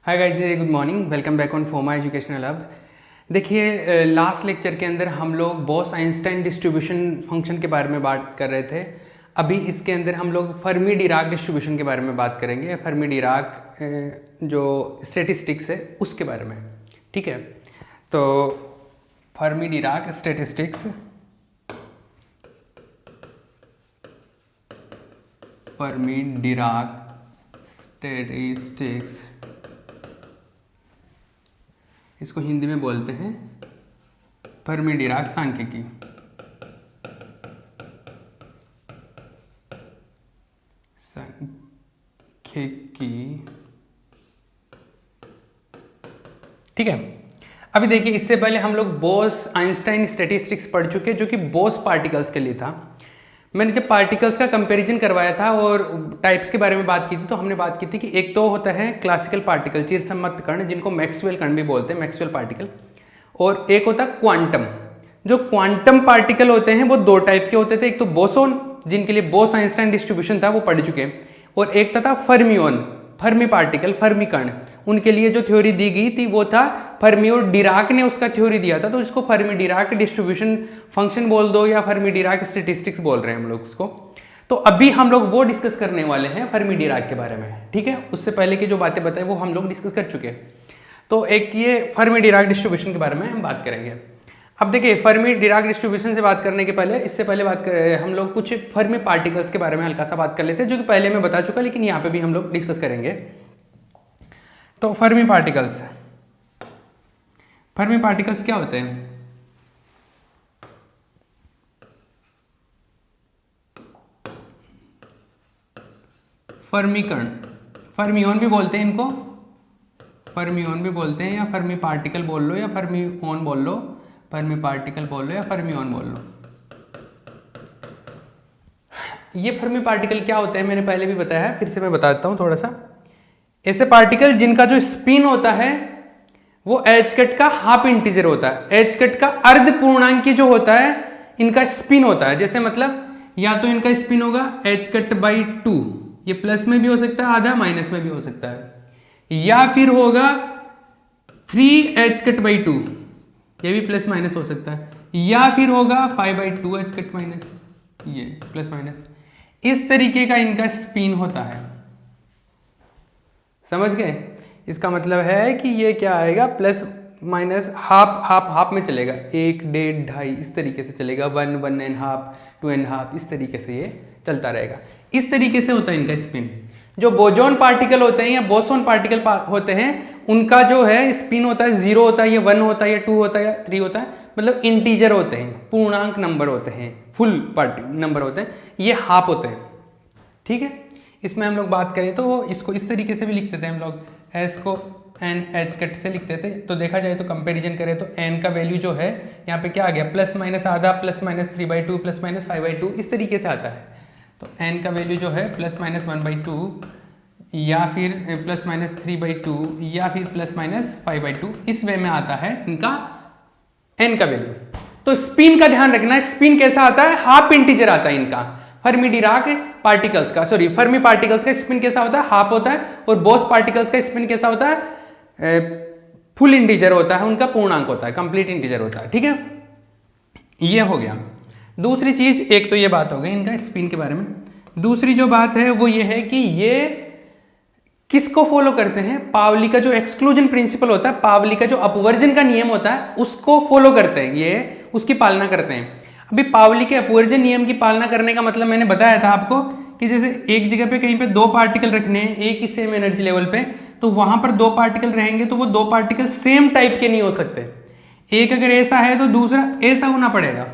Hi guys, good morning, welcome back on Foma educational hub. देखिए, last lecture के अंदर हम लोग बॉस आइंस्टाइन डिस्ट्रीब्यूशन फंक्शन के बारे में बात कर रहे थे। अभी इसके अंदर हम लोग फर्मी डिराक डिस्ट्रीब्यूशन के बारे में बात करेंगे। फर्मी डिराक जो स्टैटिस्टिक्स है उसके बारे में, ठीक है। तो Fermi Dirac statistics, Fermi Dirac statistics, इसको हिंदी में बोलते हैं फर्मी डिराक सांख्यिकी। ठीक है। अभी देखिए, इससे पहले हम लोग बोस आइंस्टाइन स्टैटिस्टिक्स पढ़ चुके जो कि बोस पार्टिकल्स के लिए था। मैंने जब पार्टिकल्स का कंपैरिजन करवाया था और टाइप्स के बारे में बात की थी, तो हमने बात की थी कि एक तो होता है क्लासिकल पार्टिकल, चिरसम्मत कण, जिनको मैक्सवेल कण भी बोलते हैं, मैक्सवेल पार्टिकल, और एक होता है क्वांटम। जो क्वांटम पार्टिकल होते हैं वो दो टाइप के होते थे, एक तो बोसोन, जिनके लिए बोस आइंस्टाइन डिस्ट्रीब्यूशन था वो पढ़ चुके हैं, और एक था फर्मियोन, फर्मी पार्टिकल, फर्मी कण। उनके लिए जो थ्योरी दी गई थी वो था फर्मी, और डिराक ने उसका थ्योरी दिया था, तो इसको फर्मी डिराक डिस्ट्रीब्यूशन फंक्शन बोल दो या फर्मी डिराक स्टैटिस्टिक्स बोल रहे हैं हम लोग उसको। तो अभी हम लोग वो डिस्कस करने वाले हैं फर्मी डिराक के बारे में, ठीक है। उससे पहले की जो बातें बताई वो हम लोग डिस्कस कर चुके हैं। तो एक ये फर्मी डिराक डिस्ट्रीब्यूशन के बारे में हम बात करेंगे। अब देखिए, फर्मी डिराक डिस्ट्रीब्यूशन से बात करने के पहले, इससे पहले बात कर हम लोग कुछ फर्मी पार्टिकल्स के बारे में हल्का सा बात कर लेते हैं, जो कि पहले मैं बता चुका, लेकिन यहाँ पे भी हम लोग डिस्कस करेंगे। तो फर्मी पार्टिकल्स क्या होते हैं? फर्मी कण, फर्मियोन भी बोलते हैं इनको, फर्मियोन भी बोलते हैं, या फर्मी पार्टिकल बोल लो या फर्मियोन बोल लो, फर्मी पार्टिकल बोल लो या फर्मियोन बोल लो। ये फर्मी पार्टिकल क्या होते हैं मैंने पहले भी बताया है, फिर से मैं बता देता हूँ थोड़ा सा। ऐसे पार्टिकल जिनका जो स्पिन होता है वो एच कट का हाफ इंटीजर होता है, एच कट का अर्ध पूर्णांकी जो होता है इनका स्पिन होता है। जैसे मतलब या तो इनका स्पिन होगा एच कट बाई 2, ये प्लस में भी हो सकता है, आधा माइनस में भी हो सकता है, या फिर होगा 3 h कट बाई 2, ये भी प्लस माइनस हो सकता है, या फिर होगा 5/2 h कट माइनस, ये प्लस माइनस। इस तरीके का इनका स्पिन होता है, समझ गए? इसका मतलब है कि ये क्या आएगा, plus minus half half half में चलेगा, 1, 1.5, 2.5 इस तरीके से चलेगा, 1, 1.5, 2.5 इस तरीके से ये चलता रहेगा। इस तरीके से होता है इनका स्पिन। जो बोजोन पार्टिकल होते हैं या बोसोन पार्टिकल होते हैं, उनका जो है स्पिन होता है 0 होता है, या 1 होता है, या 2 होता है, या 3 होता है, मतलब इंटीजर होते हैं, पूर्णांक नंबर होते हैं, फुल नंबर होते हैं, ये हाफ होते हैं, ठीक है। इसमें हम लोग बात करें तो इसको इस तरीके से भी लिखते थे हम लोग, एस को एन एच कट से लिखते थे। तो देखा जाए तो कंपैरिजन करें तो एन का वैल्यू जो है यहाँ पे क्या आ गया, प्लस माइनस आधा, प्लस माइनस 3/2, प्लस माइनस 5/2 इस तरीके से आता है। तो एन का वैल्यू जो है प्लस माइनस 1/2, या फिर प्लस माइनस 3/2, या फिर प्लस माइनस 5/2, इस वे में आता है इनका एन का वैल्यू। तो स्पिन का ध्यान रखना है, स्पिन कैसा आता है, हाफ इंटीजर आता है इनका। फर्मी डिराक पार्टिकल्स का, सॉरी फर्मी पार्टिकल्स का स्पिन कैसा होता है, हाफ होता है, और बोस पार्टिकल्स का स्पिन कैसा होता है, फुल इंटीजर होता है, उनका पूर्णांक होता है, कंप्लीट इंटीजर होता है, ठीक है। ये हो गया। दूसरी चीज, एक तो ये बात हो गई इनका स्पिन के बारे में। दूसरी जो बात है वो ये है कि ये किसको फॉलो करते हैं, पावली का जो एक्सक्लूजन प्रिंसिपल होता है, पावली का जो अपवर्जन का नियम होता है उसको फॉलो करते हैं, ये उसकी पालना करते हैं। अभी पावली के अपवर्जन नियम की पालना करने का मतलब मैंने बताया था आपको कि जैसे एक जगह पे कहीं पे दो पार्टिकल रखने हैं एक ही सेम एनर्जी लेवल पे, तो वहां पर दो पार्टिकल रहेंगे तो वो दो पार्टिकल सेम टाइप के नहीं हो सकते। एक अगर ऐसा है तो दूसरा ऐसा होना पड़ेगा,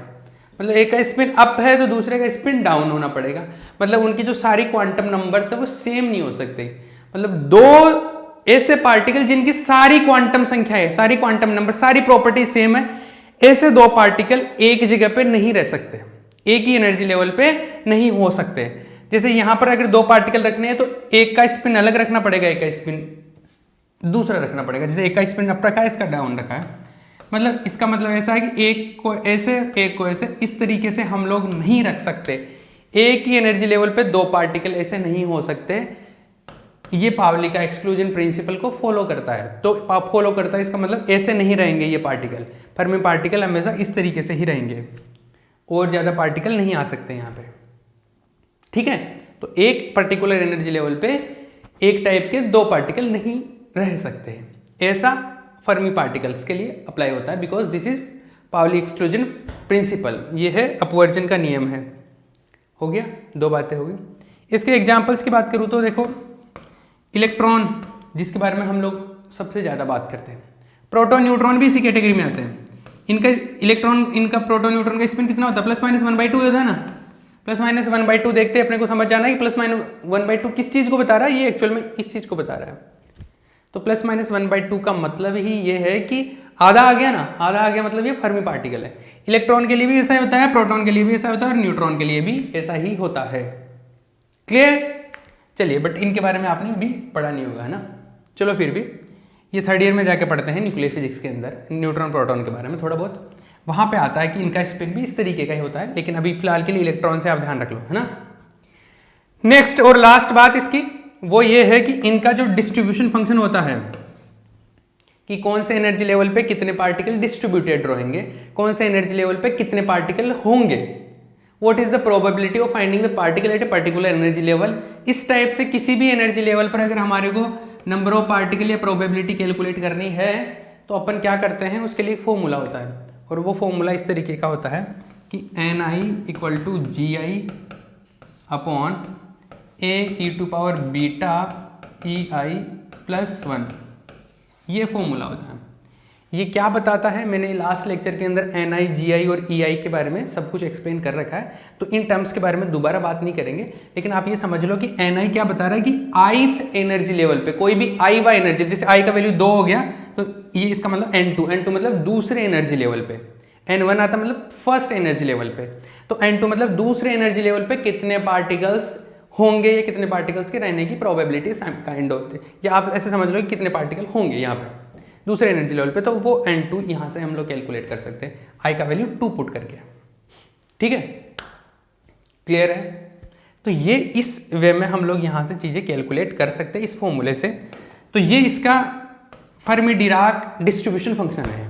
मतलब एक का स्पिन अप है तो दूसरे का स्पिन डाउन होना पड़ेगा, मतलब उनकी जो सारी क्वांटम नंबर्स है वो सेम नहीं हो सकते। मतलब दो ऐसे पार्टिकल जिनकी सारी क्वांटम संख्या है, सारी क्वांटम नंबर, सारी प्रॉपर्टी सेम है, ऐसे दो पार्टिकल एक जगह पे नहीं रह सकते, एक ही एनर्जी लेवल पे नहीं हो सकते। जैसे यहां पर अगर दो पार्टिकल रखने हैं तो एक का स्पिन अलग रखना पड़ेगा, एक का स्पिन दूसरा रखना पड़ेगा। जैसे एक का स्पिन अप रखा है, इसका डाउन रखा है, मतलब इसका मतलब ऐसा है कि एक को ऐसे एक को ऐसे, इस तरीके से हम लोग नहीं रख सकते। एक ही एनर्जी लेवल पे दो पार्टिकल ऐसे नहीं हो सकते, ये पावली का एक्सक्लूजन प्रिंसिपल को फॉलो करता है। तो फॉलो करता है इसका मतलब ऐसे नहीं रहेंगे ये पार्टिकल, फर्मी पार्टिकल हमेशा इस तरीके से ही रहेंगे और ज़्यादा पार्टिकल नहीं आ सकते यहाँ पे, ठीक है। तो एक पर्टिकुलर एनर्जी लेवल पे एक टाइप के दो पार्टिकल नहीं रह सकते हैं, ऐसा फर्मी पार्टिकल्स के लिए अप्लाई होता है, बिकॉज दिस इज पावली एक्सक्लूजन प्रिंसिपल। ये है अपवर्जन का नियम है। हो गया, दो बातें हो गई। इसके एग्जाम्पल्स की बात करूँ तो देखो, इलेक्ट्रॉन जिसके बारे में हम लोग सबसे ज़्यादा बात करते हैं, प्रोटॉन न्यूट्रॉन भी इसी कैटेगरी में आते हैं। इनका इलेक्ट्रॉन, इनका प्रोटॉन न्यूट्रॉन का स्पिन कितना होता है, +-1/2 होता है ना। +-1/2 देखते हैं, अपने को समझ जाना है कि +-1/2 किस चीज़ को बता रहा है, ये एक्चुअल में इस चीज़ को बता रहा है। तो +-1/2 का मतलब ही ये है कि आधा आ गया ना, आधा आ गया मतलब ये फर्मी पार्टिकल है। इलेक्ट्रॉन के लिए भी ऐसा होता है, प्रोटॉन के लिए भी ऐसा होता है और न्यूट्रॉन के लिए भी ऐसा ही होता है। क्लियर? चलिए, बट इनके बारे में आपने अभी पढ़ा नहीं होगा, है ना। चलो फिर भी ये 3rd ईयर में जाके पढ़ते हैं न्यूक्लियर फिजिक्स के अंदर, न्यूट्रॉन प्रोटॉन के बारे में थोड़ा बहुत। वहाँ पे आता है कि इनका स्पिन भी इस तरीके का ही होता है, लेकिन अभी फिलहाल के लिए इलेक्ट्रॉन से आप ध्यान रख लो, है ना। नेक्स्ट और लास्ट बात इसकी वो ये है कि इनका जो डिस्ट्रीब्यूशन फंक्शन होता है कि कौन से एनर्जी लेवल पे कितने पार्टिकल डिस्ट्रीब्यूटेड रहेंगे, कौन से एनर्जी लेवल पे कितने पार्टिकल होंगे, what is the probability of finding the particle at a particular energy level. इस टाइप से किसी भी एनर्जी लेवल पर अगर हमारे को नंबर ऑफ पार्टिकल या प्रोबेबिलिटी कैलकुलेट करनी है तो अपन क्या करते हैं, उसके लिए एक फॉर्मूला होता है, और वो फॉर्मूला इस तरीके का होता है कि Ni = Gi अपॉन Ae⁻βEi+1, ये फॉर्मूला होता है। ये क्या बताता है, मैंने लास्ट लेक्चर के अंदर Ni, Gi और Ei के बारे में सब कुछ एक्सप्लेन कर रखा है, तो इन टर्म्स के बारे में दोबारा बात नहीं करेंगे। लेकिन आप ये समझ लो कि Ni क्या बता रहा है कि ith एनर्जी लेवल पे कोई भी i वा एनर्जी, जैसे i का वैल्यू 2 हो गया तो ये इसका मतलब N2 मतलब दूसरे एनर्जी लेवल पे, N1 आता मतलब फर्स्ट एनर्जी लेवल पे, तो N2 मतलब दूसरे एनर्जी लेवल पे कितने पार्टिकल्स होंगे या कितने पार्टिकल्स के रहने की प्रोबेबिलिटी काइंड होती है, या आप ऐसे समझ लो कि कितने पार्टिकल होंगे यहाँ पे दूसरे एनर्जी लेवल पे, तो वो N2 यहाँ से हम लोग कैलकुलेट कर सकते हैं I का वैल्यू 2 पुट करके। ठीक है, क्लियर है। तो ये इस वे में हम लोग यहाँ से चीज़ें कैलकुलेट कर सकते हैं इस फॉर्मूले से। तो ये इसका फर्मी डिराक डिस्ट्रीब्यूशन फंक्शन है,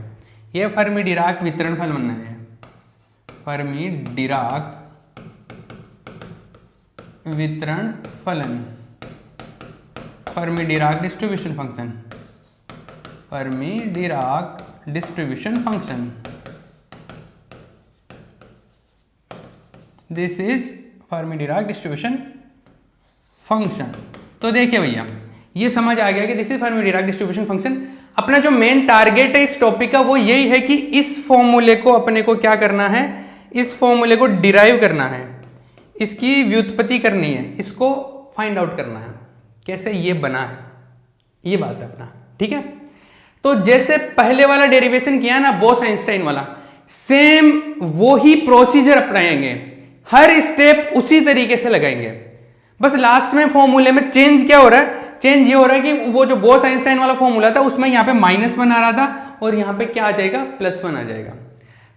ये फर्मी डिराक वितरण फल बनना है, फर्मी डिराक वितरण फलन, Fermi Dirac distribution function, Fermi Dirac distribution function, this is Fermi Dirac distribution function. तो देखिए भैया, ये समझ आ गया कि this is Fermi Dirac distribution function. अपना जो मेन टारगेट है इस टॉपिक का वो यही है कि इस फॉर्मूले को अपने को क्या करना है, इस फॉर्मूले को डिराइव करना है, इसकी व्युत्पत्ति करनी है, इसको फाइंड आउट करना है कैसे ये बना है, ये बात है अपना। ठीक है, तो जैसे पहले वाला डेरिवेशन किया ना बोस आइंस्टाइन वाला, सेम वो ही प्रोसीजर अपनाएंगे, हर स्टेप उसी तरीके से लगाएंगे। बस लास्ट में फॉर्मूले में चेंज क्या हो रहा है, चेंज ये हो रहा है कि वो जो बोस आइंस्टाइन वाला फॉर्मूला था उसमें यहाँ पे -1 आ रहा था और यहाँ पे क्या आ जाएगा, +1 आ जाएगा।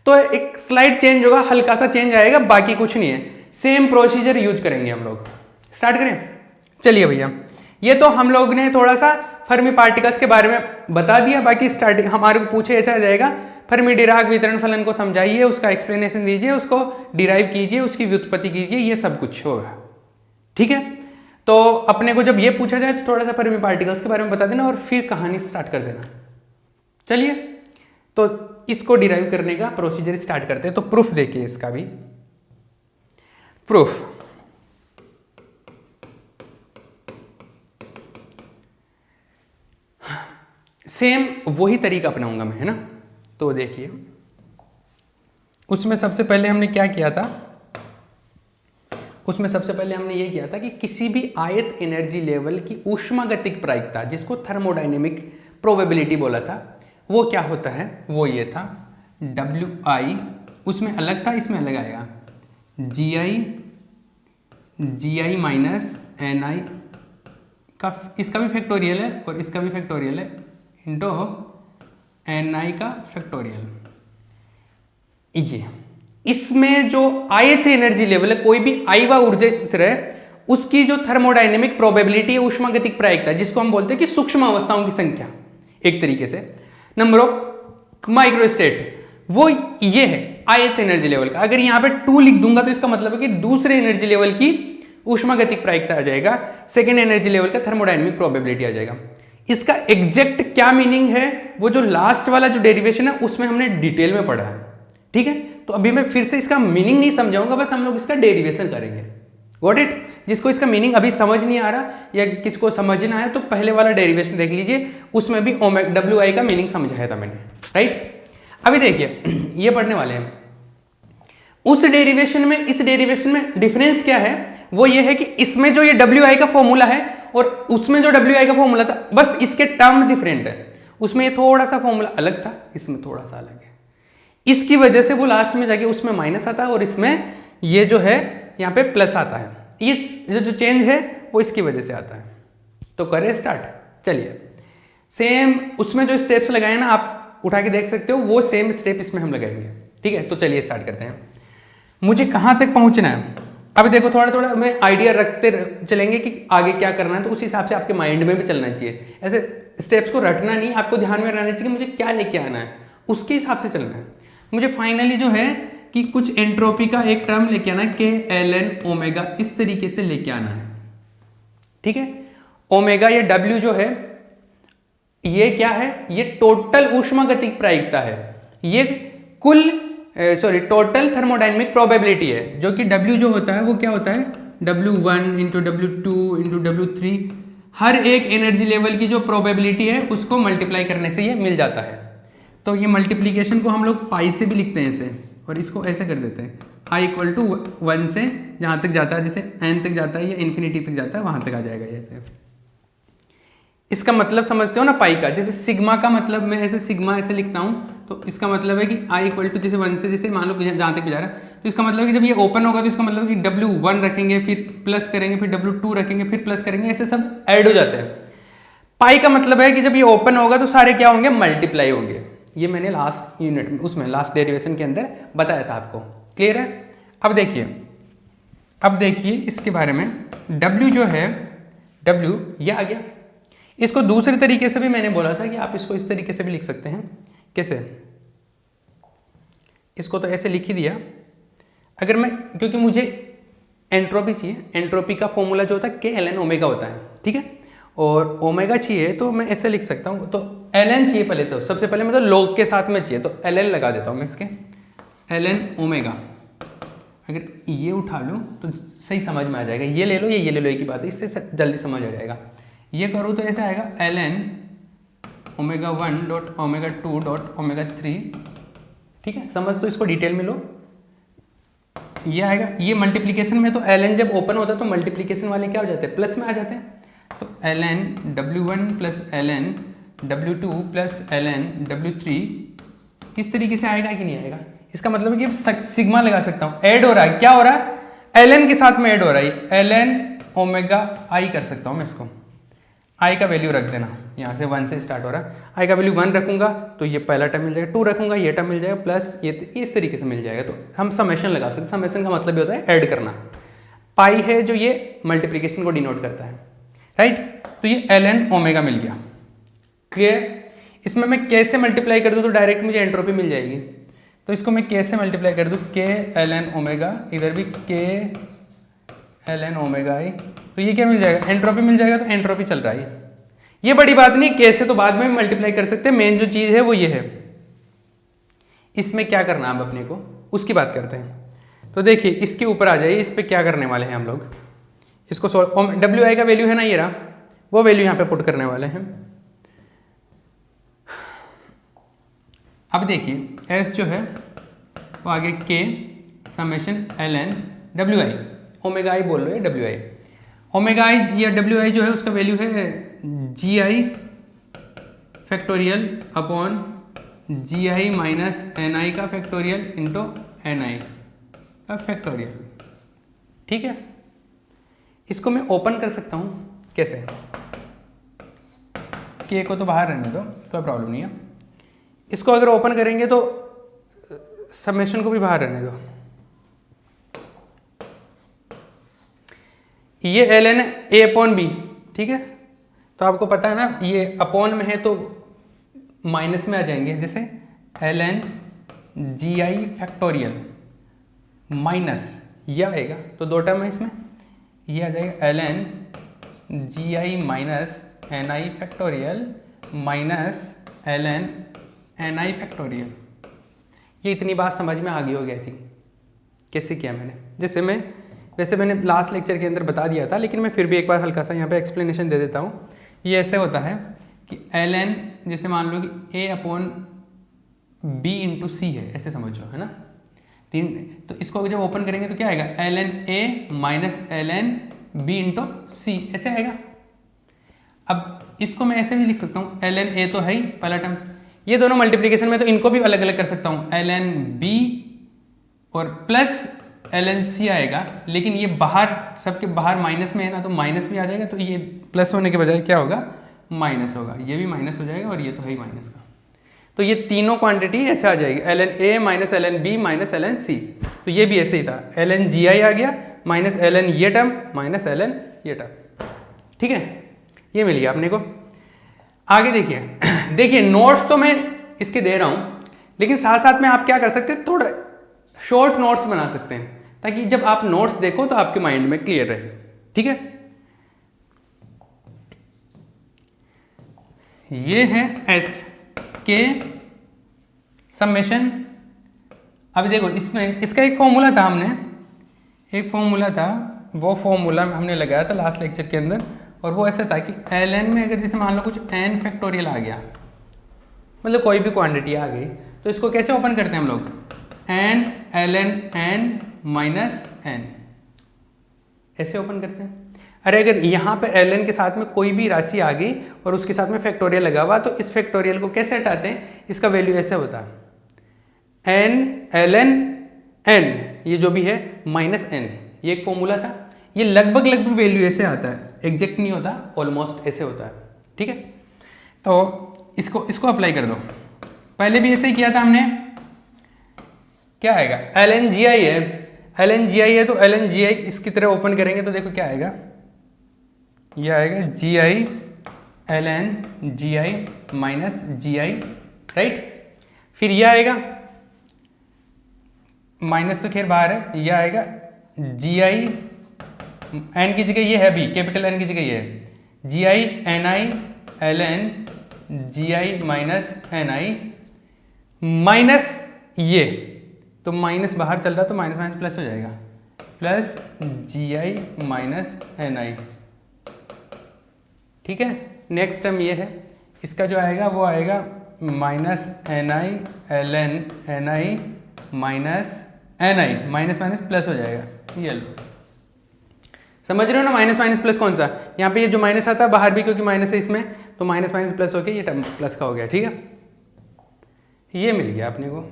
तो एक स्लाइड चेंज होगा, हल्का सा चेंज आएगा, बाकी कुछ नहीं है, सेम प्रोसीजर यूज करेंगे हम लोग। स्टार्ट करें, चलिए भैया। ये तो हम लोग ने थोड़ा सा फर्मी पार्टिकल्स के बारे में बता दिया, बाकी स्टार्टिंग हमारे को पूछे ऐसा जाएगा फर्मी डिराक वितरण फलन को समझाइए, उसका एक्सप्लेनेशन दीजिए, उसको डिराइव कीजिए, उसकी व्युत्पत्ति कीजिए, ये सब कुछ होगा। ठीक है, तो अपने को जब ये पूछा जाए तो थोड़ा सा फर्मी पार्टिकल्स के बारे में बता देना और फिर कहानी स्टार्ट कर देना। चलिए, तो इसको डिराइव करने का प्रोसीजर स्टार्ट करते हैं। तो प्रूफ देखिए, इसका भी प्रूफ। सेम वही तरीका अपनाऊंगा मैं, है ना। तो देखिए, उसमें सबसे पहले हमने क्या किया था, उसमें सबसे पहले हमने ये किया था कि किसी भी आयत एनर्जी लेवल की ऊष्मागतिक प्रायिकता, जिसको थर्मोडायनेमिक प्रोबेबिलिटी बोला था, वो क्या होता है, वो ये था Wi, उसमें अलग था, इसमें अलग आएगा Gi माइनस Ni का, इसका भी फैक्टोरियल है और इसका भी फैक्टोरियल है, इंटू Ni का फैक्टोरियल। ये इसमें जो ith एनर्जी लेवल है, कोई भी i वा ऊर्जा स्थिर है उसकी जो थर्मोडायनेमिक प्रोबेबिलिटी है, ऊष्मागतिक प्रायिकता, जिसको हम बोलते हैं कि सूक्ष्म अवस्थाओं की संख्या एक तरीके से, नंबर ऑफ माइक्रोस्टेट, वो ये है ith एनर्जी लेवल का। अगर यहाँ पे 2 लिख दूंगा तो इसका मतलब है कि दूसरे एनर्जी लेवल की ऊष्मागतिक प्रायिकता आ जाएगा, सेकेंड एनर्जी लेवल का थर्मोडायनेमिक प्रोबेबिलिटी आ जाएगा। इसका एग्जैक्ट क्या मीनिंग है वो जो लास्ट वाला जो डेरिवेशन है उसमें हमने डिटेल में पढ़ा है, ठीक है। तो अभी मैं फिर से इसका मीनिंग नहीं समझाऊंगा, बस हम लोग इसका डेरिवेशन करेंगे। Got it? जिसको इसका मीनिंग अभी समझ नहीं आ रहा या किसको समझना है तो पहले वाला डेरिवेशन देख लीजिए, उसमें भी WI का मीनिंग समझाया था मैंने, राइट। अभी देखिए ये पढ़ने वाले हैं उस डेरिवेशन में, इस डेरिवेशन में डिफरेंस क्या है, वो ये है कि इसमें जो ये WI का फॉर्मूला है और उसमें जो WI का फॉर्मूला था, बस इसके टर्म डिफरेंट है। उसमें ये थोड़ा सा फॉर्मूला अलग था, इसमें थोड़ा सा अलग है। इसकी वजह से वो लास्ट में जाके उसमें माइनस आता है और इसमें ये जो है यहाँ पे प्लस आता है। ये जो चेंज है वो इसकी वजह से आता है। तो करें स्टार्ट, चलिए। सेम उसमें जो स्टेप्स लगाए ना, आप उठा के देख सकते हो, वो सेम स्टेप इसमें हम लगाएंगे, ठीक है। तो चलिए स्टार्ट करते हैं। मुझे कहाँ तक पहुँचना है, अब देखो थोड़ा थोड़ा हमें आइडिया रखते चलेंगे कि आगे क्या करना है, तो उस हिसाब से आपके माइंड में भी चलना चाहिए। ऐसे स्टेप्स को रटना नहीं, आपको ध्यान में रहना चाहिए कि मुझे क्या लेके आना है, उसके हिसाब से चलना है। मुझे फाइनली जो है कि कुछ एंट्रोपी का एक टर्म लेके आना है, KLN ओमेगा, इस तरीके से लेके आना है, ठीक है। ओमेगा या W जो है ये क्या है, ये टोटल ऊष्मागतिक प्रायिकता है, ये कुल टोटल थर्मोडायनेमिक प्रोबेबिलिटी है, जो कि W जो होता है वो क्या होता है, W1 into W2 into W3, हर एक एनर्जी लेवल की जो प्रोबेबिलिटी है उसको मल्टीप्लाई करने से ये मिल जाता है। तो ये मल्टीप्लीकेशन को हम लोग पाई से भी लिखते हैं ऐसे, और इसको ऐसे कर देते हैं, I इक्वल टू 1 से जहाँ तक जाता है, जैसे n तक जाता है या इन्फिनिटी तक जाता है, वहाँ तक आ जाएगा ये ऐसे। इसका मतलब समझते हो ना पाई का, जैसे सिग्मा का मतलब मैं ऐसे सिग्मा ऐसे लिखता हूँ, तो इसका मतलब है कि I इक्वल टू जैसे 1 से, जैसे मान लो जहाँ तक भी जा रहा है, तो इसका मतलब है कि जब ये ओपन होगा तो इसका मतलब है कि W1 रखेंगे, फिर प्लस करेंगे, फिर W2 रखेंगे, फिर प्लस करेंगे, ऐसे सब ऐड हो जाते हैं। पाई का मतलब है कि जब ये ओपन होगा तो सारे क्या होंगे, मल्टीप्लाई होंगे। ये मैंने लास्ट यूनिट में, उसमें लास्ट डेरिवेशन के अंदर बताया था आपको, क्लियर है। अब देखिए इसके बारे में, W जो है, W ये आ गया। इसको दूसरे तरीके से भी मैंने बोला था कि आप इसको इस तरीके से भी लिख सकते हैं। कैसे? इसको तो ऐसे लिख ही दिया। अगर मैं, क्योंकि मुझे एंट्रोपी चाहिए, एंट्रोपी का फॉर्मूला जो होता है KLN ओमेगा होता है, ठीक है, और ओमेगा चाहिए तो मैं ऐसे लिख सकता हूँ। तो LN चाहिए पहले, तो सबसे पहले मतलब लॉग के साथ में चाहिए, तो LN लगा देता हूँ मैं इसके, LN ओमेगा। अगर ये उठा लूँ तो सही समझ में आ जाएगा, ये ले लो, ये ले लो, एक ही बात है, इससे जल्दी समझ आ जाएगा। ये करूँ तो ऐसे आएगा LN omega 1 dot omega 2 dot omega 3, ठीक है। समझ तो इसको डिटेल में लो, ये आएगा। ये मल्टीप्लीकेशन में तो LN जब ओपन होता है तो मल्टीप्लीकेशन वाले क्या हो जाते हैं, प्लस में आ जाते हैं। तो LN W1 plus LN W2 plus LN W3 किस तरीके से आएगा कि नहीं आएगा। इसका मतलब है कि सिग्मा लगा सकता हूँ, ऐड हो रहा है, क्या हो रहा है, LN के साथ में ऐड हो रहा है, LN ओमेगा I कर सकता हूँ मैं इसको। I का वैल्यू रख देना, यहाँ से 1 से स्टार्ट हो रहा है, I का वैल्यू 1 रखूंगा तो ये पहला टर्म मिल जाएगा, 2 रखूंगा ये टर्म मिल जाएगा, प्लस ये इस तरीके से मिल जाएगा। तो हम समेशन लगा सकते हैं, समेशन का मतलब ये होता है ऐड करना। पाई है जो ये मल्टीप्लीकेशन को डिनोट करता है, राइट। तो ये LN ओमेगा मिल गया, क्लियर। इसमें मैं K से मल्टीप्लाई कर दूँ तो डायरेक्ट मुझे एंट्रोपी मिल जाएगी, तो इसको मैं K से मल्टीप्लाई कर दूँ, KLN ओमेगा, इधर भी KLN ओमेगा I, तो ये क्या मिल जाएगा, एंट्रोपी मिल जाएगा। तो एंट्रोपी चल रहा है, ये बड़ी बात नहीं, K से तो बाद में भी मल्टीप्लाई कर सकते हैं, मेन जो चीज़ है वो ये है। इसमें क्या करना है अब अपने को, उसकी बात करते हैं। तो देखिए इसके ऊपर आ जाइए, इस पर क्या करने वाले हैं हम लोग, इसको WI का वैल्यू है ना ये रहा, वो वैल्यू यहाँ पे पुट करने वाले हैं। अब देखिए S जो है वो आगे K summation LN WI, omega I बोल रहे हैं WI, ओमेगा I या WI जो है उसका वैल्यू है GI factorial upon GI minus NI का फैक्टोरियल इंटू NI का फैक्टोरियल, ठीक है। इसको मैं ओपन कर सकता हूँ, कैसे, K को तो बाहर रहने दो, कोई प्रॉब्लम नहीं है। इसको अगर ओपन करेंगे तो समेशन को भी बाहर रहने दो। ये ln a अपॉन बी, ठीक है। तो आपको पता है ना ये अपॉन में है तो माइनस में आ जाएंगे, जैसे ln gi फैक्टोरियल माइनस ये आएगा, तो दो टर्म है इसमें, ये आ जाएगा ln gi minus ni factorial minus ln ni factorial. ये इतनी बात समझ में आ गई हो गई थी कैसे किया मैंने, जैसे वैसे मैंने लास्ट लेक्चर के अंदर बता दिया था, लेकिन मैं फिर भी एक बार हल्का सा यहाँ पे एक्सप्लेनेशन दे देता हूँ। ये ऐसे होता है कि ln, जैसे मान लो कि a अपॉन b इंटू सी है, ऐसे समझ लो, है ना। तीन, तो इसको जब ओपन करेंगे तो क्या आएगा, ln a minus ln b into C, ऐसे आएगा। अब इसको मैं ऐसे भी लिख सकता हूँ, ln a तो है ही पहला टर्म, ये दोनों मल्टीप्लिकेशन में तो इनको भी अलग अलग कर सकता हूँ, ln b और प्लस ln c आएगा, लेकिन ये बाहर सबके बाहर माइनस में है ना, तो माइनस भी आ जाएगा, तो ये प्लस होने के बजाय क्या होगा, माइनस होगा, ये भी माइनस हो जाएगा और ये तो है ही माइनस का। तो ये तीनों क्वांटिटी ऐसे आ जाएगी, ln a minus ln b minus ln c। तो ये भी ऐसे ही था, ln gi आ गया माइनस ln ये टर्म माइनस ln ये टर्म, ठीक है। ये मिल गया अपने को। आगे देखिए देखिए नोट्स तो मैं इसके दे रहा हूँ, लेकिन साथ साथ में आप क्या कर सकते हैं, थोड़ा शॉर्ट नोट्स बना सकते हैं, ताकि जब आप नोट्स देखो तो आपके माइंड में क्लियर रहे, ठीक है। ये है एस के समेशन। अब देखो इसमें इसका एक फॉर्मूला था, एक फॉर्मूला था, वो फॉर्मूला हमने लगाया था लास्ट लेक्चर के अंदर, और वो ऐसा था कि ln में अगर जैसे मान लो कुछ n फैक्टोरियल आ गया, मतलब कोई भी क्वांटिटी आ गई, तो इसको कैसे ओपन करते हैं हम लोग, n ln n minus n, ऐसे ओपन करते हैं। अरे अगर यहाँ पे ln के साथ में कोई भी राशि आ गई और उसके साथ में फैक्टोरियल लगा हुआ, तो इस फैक्टोरियल को कैसे हटाते हैं, इसका वैल्यू ऐसे होता है n ln n, ये जो भी है माइनस n, ये एक फॉर्मूला था। ये लगभग वैल्यू ऐसे आता है, एग्जैक्ट नहीं होता, ऑलमोस्ट ऐसे होता है, ठीक है। तो इसको अप्लाई कर दो, पहले भी ऐसे ही किया था हमने। क्या आएगा, ln gi है, ln gi है तो ln gi इसकी तरह ओपन करेंगे तो देखो क्या आएगा, ये आएगा gi ln gi minus gi, right. फिर ये आएगा, माइनस तो खैर बाहर है, ये आएगा gi, n की जगह ये है भी, कैपिटल N की जगह ये है, gi ni ln gi minus ni minus ये, तो माइनस बाहर चल रहा तो माइनस माइनस प्लस हो जाएगा, प्लस gi माइनस ni, ठीक है। नेक्स्ट टर्म ये है, इसका जो आएगा वो आएगा minus ni ln ni minus ni, minus minus plus हो जाएगा, ये लो, समझ रहे हो ना। माइनस माइनस प्लस कौन सा, यहाँ पे ये जो माइनस आता है बाहर भी क्योंकि माइनस है इसमें, तो माइनस माइनस प्लस होके ये टर्म प्लस का हो गया, ठीक है। ये मिल गया अपने को,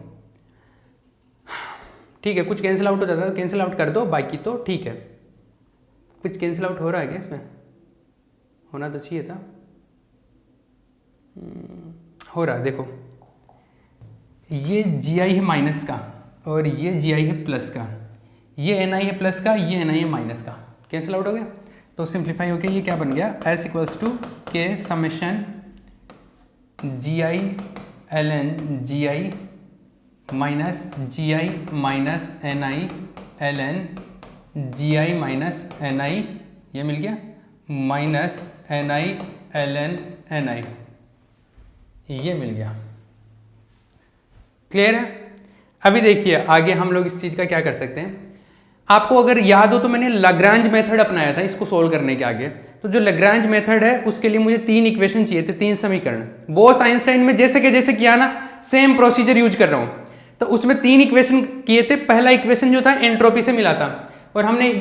ठीक है। कुछ कैंसिल आउट हो जाता है तो कैंसिल आउट कर दो, बाकी तो ठीक है। कुछ कैंसिल आउट हो रहा है क्या इसमें, होना तो चाहिए था, हो रहा है। देखो ये gi है माइनस का और ये gi है प्लस का, ये ni है प्लस का, ये ni है माइनस का, कैंसिल आउट हो गया। तो सिंप्लीफाई होके ये क्या बन गया, s इक्वल्स टू के summation gi ln gi minus gi minus ni ln gi minus ni, ये मिल गया, माइनस ni ln ni, ये मिल गया। क्लियर है। अभी देखिए आगे हम लोग इस चीज़ का क्या कर सकते हैं। आपको अगर याद हो तो मैंने लाग्रांज मेथड अपनाया था इसको सोल्व करने के आगे। तो जो लाग्रांज मेथड है उसके लिए मुझे 3 इक्वेशन चाहिए थे, 3 समीकरण। बोस आइंस्टाइन में जैसे किया ना, सेम प्रोसीजर यूज कर रहा हूँ। तो उसमें 3 इक्वेशन किए थे। पहला इक्वेशन जो था एंट्रोपी से मिला था, और हमने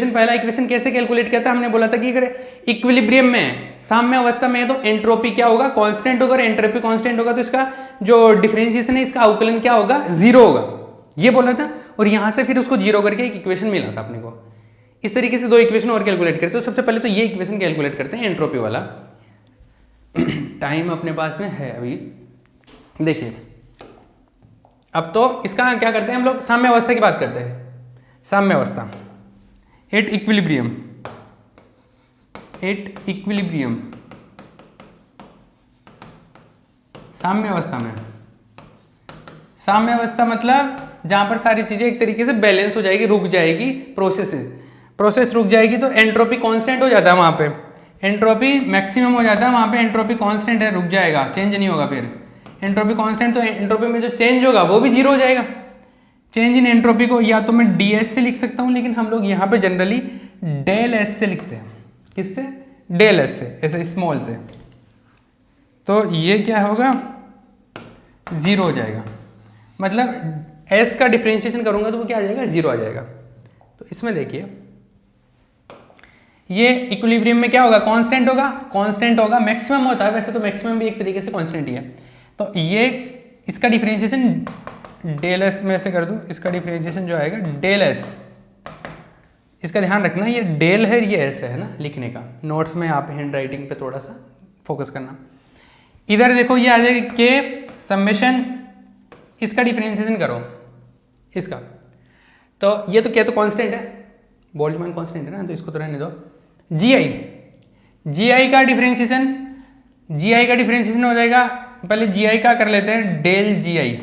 पहला इक्वेशन कैसे कैलकुलेट किया था, हमने बोला था कि अगर इक्विलिब्रियम में है, साम्य अवस्था में है, तो एंट्रोपी क्या होगा, कांस्टेंट होगा। और एंट्रोपी कांस्टेंट होगा तो इसका जो डिफरेंशिएशन है, इसका अवकलन क्या होगा, 0 होगा, ये बोला था। और यहां से फिर उसको 0 करके एक इक्वेशन मिला था अपने को। इस तरीके से 2 इक्वेशन और कैलकुलेट करते हैं। तो सबसे पहले तो ये इक्वेशन कैलकुलेट करते हैं, एंट्रोपी वाला। टाइम अपने पास में है अभी, देखिए। अब तो इसका क्या करते हैं हम लोग, साम्य अवस्था की बात करते हैं। साम्य अवस्था एट इक्विलिब्रियम, एट इक्विलिब्रियम, साम्य अवस्था में। साम्य अवस्था मतलब जहां पर सारी चीजें एक तरीके से बैलेंस हो जाएगी, रुक जाएगी, प्रोसेस रुक जाएगी, तो एंट्रोपी कांस्टेंट हो जाता है वहां पे, एंट्रोपी मैक्सिमम हो जाता है वहां पे, एंट्रोपी कांस्टेंट है, रुक जाएगा, चेंज नहीं होगा। फिर एंट्रोपी कांस्टेंट, तो एंट्रोपी में जो चेंज होगा वो भी जीरो हो जाएगा। चेंज इन एंट्रोपी को या तो मैं ds से लिख सकता हूं, लेकिन हम लोग यहाँ पे जनरली डेल s से लिखते हैं। किससे? डेल s से, ऐसे स्मॉल से। तो ये क्या होगा? जीरो हो जाएगा। मतलब s का डिफरेंशिएशन करूंगा तो वो क्या आ जाएगा? जीरो आ जाएगा। तो इसमें देखिए ये इक्विलिब्रियम में क्या होगा? कांस्टेंट होगा, कांस्टेंट होगा, मैक्सिमम होता है, वैसे तो मैक्सिमम भी एक तरीके से कांस्टेंट ही है। तो ये इसका डिफरेंशिएशन डेल एस में ऐसे कर दूं, इसका डिफरेंशिएशन जो आएगा डेल एस, इसका ध्यान रखना ये डेल है, ये एस है ना लिखने का, नोट्स में आप हैंड राइटिंग पे थोड़ा सा फोकस करना। इधर देखो ये आ जाएगा के समेशन, इसका डिफरेंशिएशन करो इसका, तो ये तो क्या तो कांस्टेंट है, बोल्ट्जमान कांस्टेंट है ना, तो इसको तो रहने दो। जी आई का डिफरेंशिएशन, हो जाएगा, पहले जी आई का कर लेते हैं, डेल जी आई।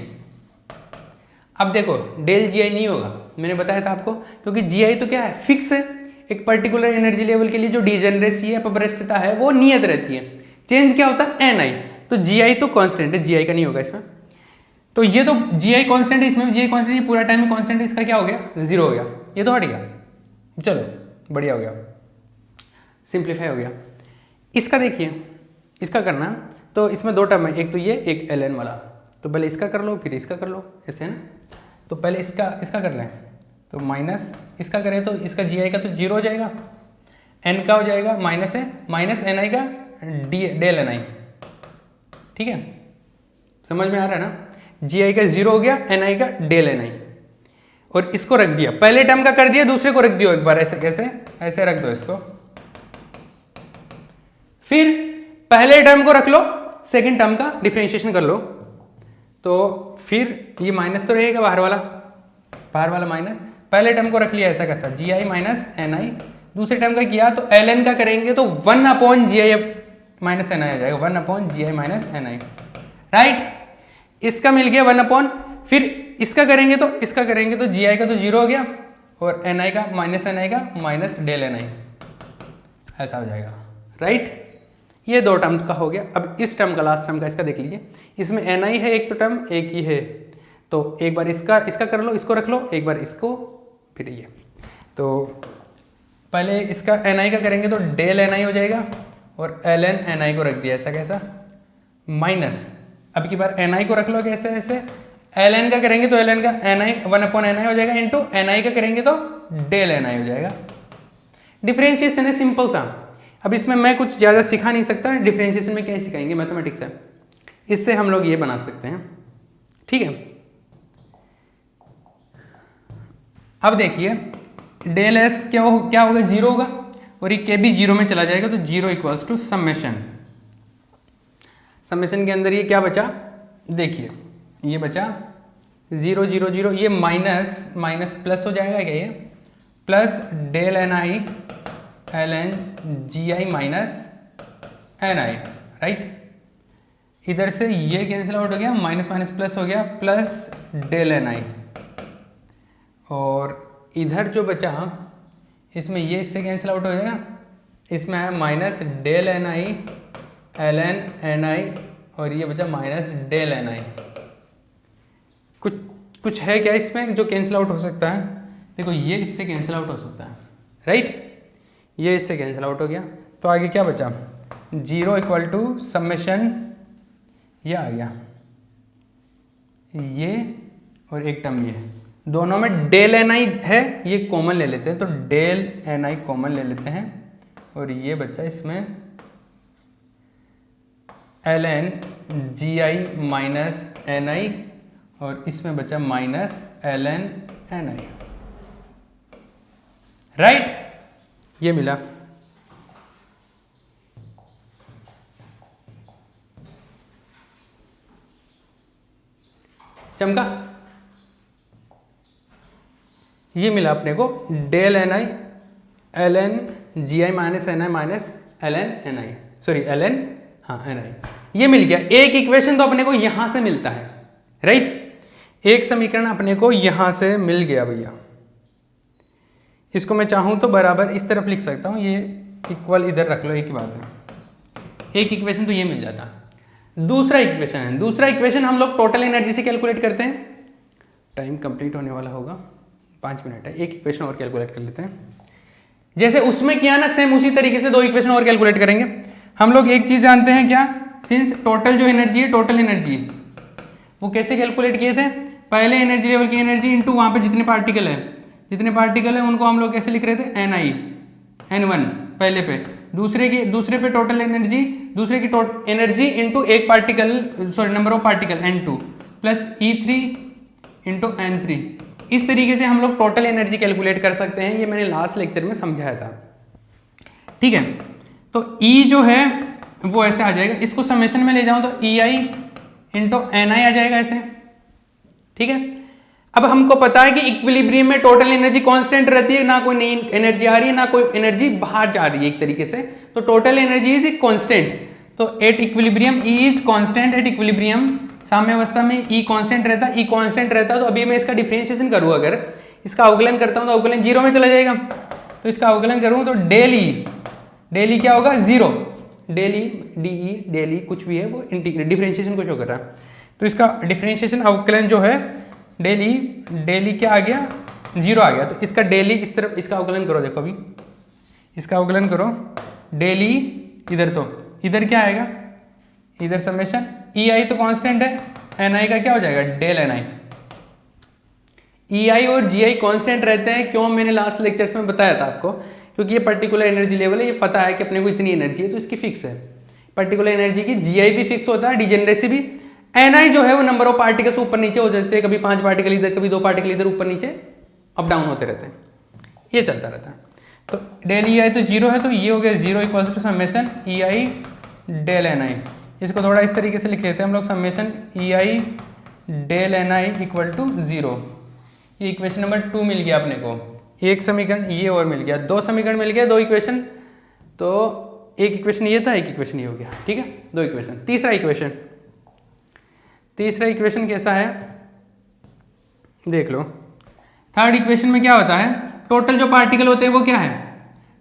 अब देखो डेल जी आई नहीं होगा, मैंने बताया था आपको, क्योंकि जी आई तो क्या है? फिक्स है, एक पर्टिकुलर एनर्जी लेवल के लिए जो डिजेनरेसी है, अपभ्रष्टता है, वो नियत रहती है। चेंज क्या होता है? एन आई, तो जी आई तो कांस्टेंट है, जी आई का नहीं होगा इसमें। तो ये तो जी आई कांस्टेंट है, इसमें जी आई कांस्टेंट है, पूरा टाइम में कांस्टेंट है, इसका क्या हो गया? जीरो हो गया, ये तो हट गया। चलो बढ़िया हो गया, सिंप्लीफाई हो गया। इसका देखिए, इसका करना, तो इसमें दो टर्म है, एक तो ये, एक एल एन वाला, तो पहले इसका कर लो फिर इसका कर लो, ऐसे है ना। तो पहले इसका कर लें, तो माइनस इसका करें तो इसका जी आई का तो जीरो हो जाएगा, एन का हो जाएगा माइनस है, माइनस एन आई का डेल एन आई, ठीक है, समझ में आ रहा है ना। जी आई का जीरो हो गया, एन आई का डेल एन आई, और इसको रख दिया, पहले टर्म का कर दिया, दूसरे को रख दियो एक बार, ऐसे कैसे? ऐसे रख दो इसको, फिर पहले टर्म को रख लो, सेकंड टर्म का डिफरेंशिएशन कर लो, तो फिर ये माइनस तो रहेगा बाहर वाला माइनस, पहले टर्म को रख लिया ऐसा कैसा, जी आई माइनस एन आई, दूसरे टर्म का किया तो एल एन का करेंगे तो 1 upon ji i minus n आई आ जाएगा, 1 upon ji i minus n i, right. इसका मिल गया 1 अपॉन, फिर इसका करेंगे तो जी आई का तो जीरो हो गया, और एन आई का माइनस एन आई का माइनस डेल एन आई, ऐसा हो जाएगा, राइट। ये दो टर्म का हो गया। अब इस टर्म का, लास्ट टर्म का इसका देख लीजिए, इसमें एन आई है एक तो टर्म, एक ही है, तो एक बार इसका कर लो, इसको रख लो, एक बार इसको, फिर ये, तो पहले इसका एन आई का करेंगे तो डेल एन आई हो जाएगा, और एल एन एन आई को रख दिया ऐसा कैसा, माइनस, अब की बार एन आई को रख लो कैसे ऐसे, एल एन का करेंगे तो एल एन का एन आई 1 अपॉन एन आई हो जाएगा, इंटू एन आई का करेंगे तो डेल एन आई हो जाएगा। डिफरेंशिएशन है सिंपल सा। अब इसमें मैं कुछ ज़्यादा सिखा नहीं सकता, डिफरेंशिएशन में क्या सिखाएंगे, मैथमेटिक्स है, इससे हम लोग ये बना सकते हैं, ठीक है। अब देखिए डेल एस क्या होगा? जीरो होगा, और ये के भी जीरो में चला जाएगा, तो जीरो इक्वल्स टू समेशन के अंदर ये क्या बचा? देखिए ये बचा 0 0 0, ये माइनस प्लस हो जाएगा क्या? ये plus del N I L n g i minus n i, right. इधर से ये कैंसिल आउट हो गया, माइनस माइनस प्लस हो गया, प्लस डेल एन आई, और इधर जो बचा इसमें ये इससे कैंसिल आउट हो जाएगा, इसमें आया minus del N I L N N आई, और ये बचा माइनस डेल एन आई। कुछ है क्या इसमें जो कैंसिल आउट हो सकता है? देखो ये इससे कैंसिल आउट हो सकता है, राइट, ये इससे कैंसिल आउट हो गया, तो आगे क्या बचा? जीरो इक्वल टू समेशन, ये आ गया, ये और एक टर्म ये, दोनों में डेल एन आई है, ये कॉमन ले लेते हैं, तो डेल एन आई कॉमन ले लेते हैं, और ये बचा इसमें l n g i minus n आई, और इसमें बचा minus l N N i, right, ये मिला। चमका, ये मिला अपने को del N I L n g i minus n i minus ln ni, sorry ln, हाँ ni, ये मिल गया। एक इक्वेशन तो अपने को यहां से मिलता है, राइट। एक समीकरण अपने को यहां से मिल गया भैया। इसको मैं चाहूं तो बराबर इस तरफ लिख सकता हूं, ये इक्वल इधर रख लो, एक ही बात है। एक इक्वेशन तो ये मिल जाता। दूसरा इक्वेशन है, दूसरा इक्वेशन हम लोग टोटल एनर्जी से कैलकुलेट करते हैं। टाइम कंप्लीट होने वाला होगा, 5 मिनट है, एक इक्वेशन और कैलकुलेट कर लेते हैं। जैसे उसमें किया ना, सेम उसी तरीके से 2 इक्वेशन और कैलकुलेट करेंगे। हम लोग एक चीज जानते हैं क्या, सिंस टोटल जो एनर्जी है, टोटल एनर्जी वो कैसे कैलकुलेट किए थे, पहले एनर्जी लेवल की एनर्जी इंटू वहां पे जितने पार्टिकल है उनको हम लोग कैसे लिख रहे थे, ni, n1 पहले पे, दूसरे पे टोटल एनर्जी, दूसरे की एनर्जी इंटू एक particle, sorry number of particle n2 plus E3 into n3। इस तरीके से हम लोग टोटल एनर्जी कैलकुलेट कर सकते हैं। ये मैंने लास्ट लेक्चर में समझाया था, ठीक है। तो E जो है वो ऐसे आ जाएगा, इसको समेशन में ले जाऊं तो EI इंटू NI आ जाएगा ऐसे, ठीक है। अब हमको पता है कि इक्विलिब्रियम में टोटल एनर्जी कांस्टेंट रहती है, ना कोई नई एनर्जी आ रही है, ना कोई एनर्जी बाहर जा रही है एक तरीके से, तो टोटल एनर्जी इज कांस्टेंट। तो at equilibrium E is constant at equilibrium. साम्यावस्था में E कांस्टेंट रहता है, E कांस्टेंट रहता है। तो अभी मैं इसका डिफरेंशिएशन करूँ, अगर इसका अवकलन करता हूँ तो अवकलन 0 में चला जाएगा। तो इसका अवकलन करूँ तो डेल ई क्या होगा, 0। डेल ई डेल ई कुछ भी है, वो डिफरेंशिएशन कुछ होगा। तो इसका डिफरेंशिएशन अवकलन जो है डेल ई क्या आ गया, 0 आ गया। तो इसका डेल ई इस तरफ, इसका अवकलन करो, देखो अभी इसका अवकलन करो, डेल ई इधर, तो इधर क्या आएगा, इधर समेशन ई आई तो कांस्टेंट है, एन आई का क्या हो जाएगा, डेल एन आई। ई आई और जी आई कांस्टेंट रहते हैं, क्यों, मैंने लास्ट लेक्चर्स में बताया था आपको, क्योंकि ये पर्टिकुलर एनर्जी लेवल है, ये पता है कि अपने को इतनी एनर्जी है तो इसकी फिक्स है। पर्टिकुलर एनर्जी की जी आई भी फिक्स होता है, डिजेनरेसी भी। एन आई जो है वो नंबर ऑफ पार्टिकल्स ऊपर नीचे हो जाते हैं, कभी 5 पार्टिकल इधर, कभी 2 पार्टिकल इधर, ऊपर नीचे अप डाउन होते रहते हैं, ये चलता रहता है। तो डेल ई आई तो 0 है, तो ये हो गया 0 equal to summation E I del N I. इसको थोड़ा इस तरीके से लिख लेते हैं हम लोग, summation E I del N i equal to 0। ये इक्वेशन नंबर 2 मिल गया अपने को। एक समीकरण ये और मिल गया, 2 समीकरण मिल गया, 2 इक्वेशन। तो एक इक्वेशन ये था, एक इक्वेशन ये हो गया, ठीक है, 2 इक्वेशन। तीसरा इक्वेशन कैसा है देख लो। थर्ड इक्वेशन में क्या होता है, टोटल जो पार्टिकल होते हैं वो क्या है,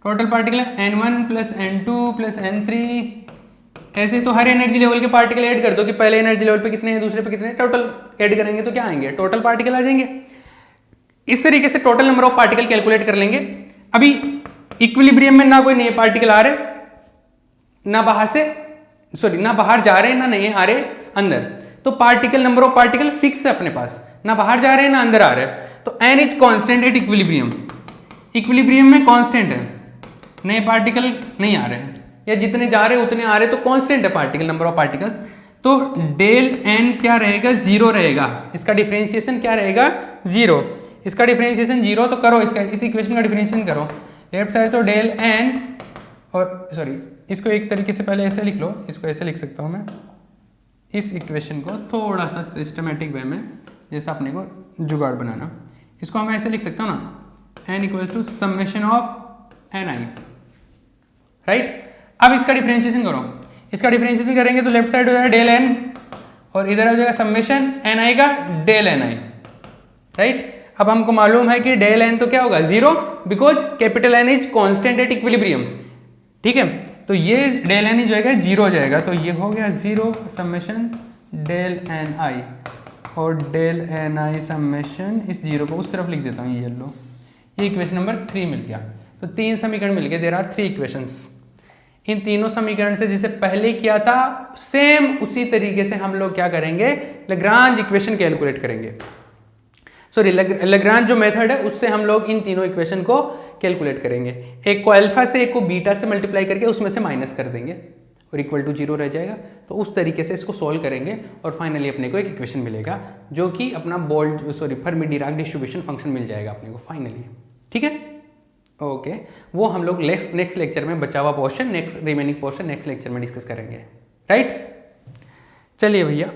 total particle n1 plus n2 plus n3। ऐसे तो हर एनर्जी लेवल के पार्टिकल ऐड कर दो कि पहले एनर्जी लेवल पे कितने हैं, दूसरे पे कितने हैं, टोटल ऐड करेंगे तो क्या आएंगे, टोटल पार्टिकल आ जाएंगे। इस तरीके से total number of particle calculate कर लेंगे। अभी इक्विलिब्रियम में ना कोई नए पार्टिकल आ रहे, ना बाहर से, सॉरी ना बाहर जा रहे, ना नए आ रहे अंदर, तो particle number of particle fix है अपने पास, ना बाहर जा रहे हैं ना अंदर आ रहे हैं। तो n is constant at equilibrium, equilibrium में कांस्टेंट है, नए पार्टिकल नहीं आ रहे हैं, या जितने जा रहे हैं उतने आ रहे हैं, तो कांस्टेंट है पार्टिकल नंबर ऑफ पार्टिकल्स। तो डेल n क्या रहेगा, 0 रहेगा। इसका डिफरेंशिएशन क्या रहेगा, 0। इसका डिफरेंशिएशन 0, तो करो इसका, इस इक्वेशन का डिफरेंशिएशन करो लेफ्ट साइड, तो डेल n, और सॉरी इसको एक तरीके से पहले ऐसे लिख लो, इसको ऐसे लिख सकता हूँ मैं, इस इक्वेशन को थोड़ा सा सिस्टमेटिक वे में, जैसा अपने को जुगाड़ बनाना, इसको हम ऐसे लिख सकता हूँ ना, n equal to summation of n i, right. अब इसका डिफरेंशिएशन करो, इसका डिफरेंशिएशन करेंगे तो लेफ्ट साइड हो जाएगा डेल n, और इधर हो जाएगा समेशन एन आई का डेल एन आई, राइट। अब हमको मालूम है कि डेल n तो क्या होगा, 0, because capital N is constant at equilibrium, ठीक है। तो ये डेल n जो है 0 हो जाएगा, तो ये हो गया 0 समेशन डेल एन आई, और डेल एन आई समेशन इस 0 को उस तरफ लिख देता हूँ, ये येलो। ये इक्वेशन नंबर 3 मिल गया। तो 3 समीकरण मिल गए, देयर आर 3 इक्वेशंस। इन तीनों समीकरण से जैसे पहले किया था सेम उसी तरीके से हम लोग क्या करेंगे, लैग्रांज इक्वेशन कैलकुलेट करेंगे। सॉरी लैग्रांज जो मेथड है उससे हम लोग इन तीनों इक्वेशन को कैलकुलेट करेंगे। एक को अल्फा से, एक को बीटा से मल्टीप्लाई करके उसमें से माइनस कर देंगे और इक्वल टू 0 रह जाएगा। तो उस तरीके से इसको सॉल्व करेंगे और फाइनली अपने को एक इक्वेशन मिलेगा जो कि अपना फर्मी डिराक डिस्ट्रीब्यूशन फंक्शन मिल जाएगा अपने को फाइनली, ठीक है। ओके, वो हम लोग नेक्स्ट लेक्चर में बचा हुआ portion, next remaining portion next lecture में डिस्कस करेंगे, राइट। चलिए भैया